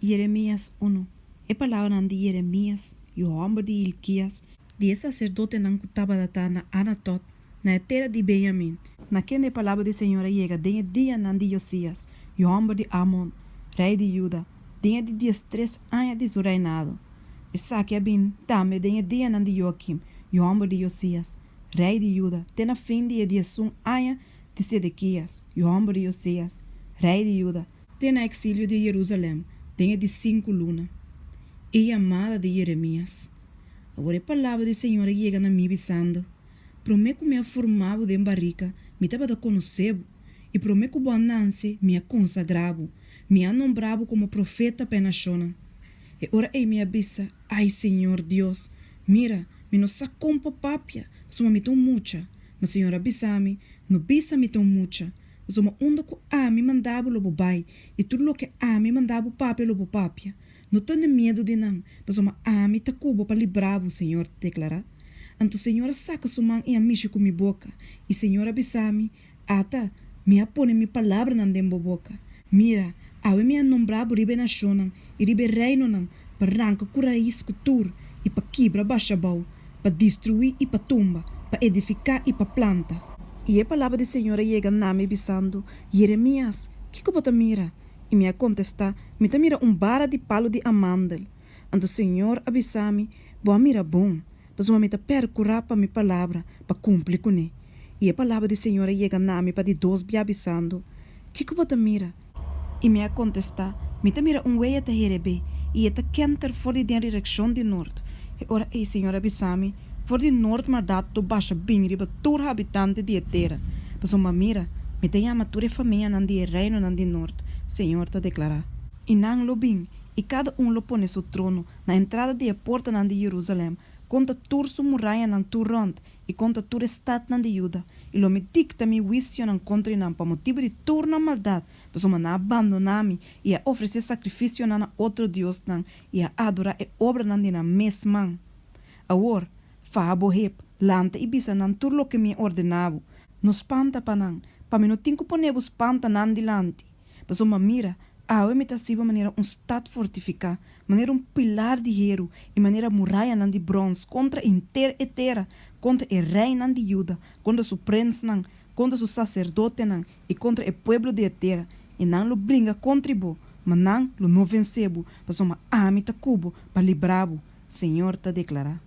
Jeremias 1. E palavra de Jeremias, e o homem de Ilquias, de sacerdote não estava na Anatot, na terra de Benjamim. Naquela palavra do Senhor chega denha dia de Josias, e o homem de Amon, rei de Judá, denha de 13 anos de seu reinado. E saque bem também denha dia de Joaquim, e o homem de Josias, rei de Judá, tena fim de 11 anos de Sedequias, e o homem de Josias, rei de Judá, tena exílio de Jerusalém, denha de 5 lunas. E amada de Jeremias. Agora a palavra do Senhor chega na mim dizendo: prometo que me formado de barrica, me estava a conhecer, e prometo que bonança me consagrado, me nombrado como profeta para a nação. E ora ele me avisa: ai Senhor Deus, mira, me não sacou papapia, só me tão mucha, mas Senhor avisa-me, não avisa-me tão mucha, só me onda que me mandava o bobai, e tudo o que me mandava papia o papia. Não tenho medo de não, mas uma me tá cubo para livrar o Senhor declarar. Então o Senhor saca sua mão e amiche com minha boca. E o Senhor avisa-me, ata, me apone minha palavra na dembo boca. Mira, me nombrado ribe nação e ribe reino não, para arrancar raiz cultura e para quebrar baixa bau, para destruir e para tumba, para edificar e para planta. E a palavra do Senhor chega na me bisando, Jeremias, que você mira? E me contesta, me mira vara de palo de amândel. Então o Senhor avisa-me, boa mira bom, mas me percurar para minha palavra, para cumprir com ele. E a palavra do Senhor chega na me para de 2 avisando, que você mira? E me contesta, me mira weia te herebe, e eta kenter for de direção de norte. E ora o Senhor avisa-me, for de norte maar dato baixa bem riba tur habitante de terra. Mas uma mira, me te chama tua família nan de reino nan de norte. Senhor te declara. E não lo bem, e cada lo põe seu trono na entrada de porta nan de Jerusalém, conta tur su muralha nan tu rond, e conta tur estado nan de Judá, e lo me dicta mi juicio nan contra nan pa motivo de tur na maldade, mas uma na abandonar-me e a oferecer sacrifício nan a outro Deus nan, e a adorar e obra nan de na mesma. Agora, fa bohep, lanta e bisa nan tur lo que me ordenavo, nos panta pa nan, pa me no tinko ponebus panta nan dilante. Mas uma mira, me tá siba maneira estado fortificado, maneira pilar de hierro e maneira muralha nan de bronze contra inteira e terra, contra o rei nan de Judá, contra su prince nan, contra su sacerdote nan e contra o pueblo de terra, e não lo brinca contra bo, mas não lo não vencebo, mas uma me tá cubo para librabo, Senhor tá declarar.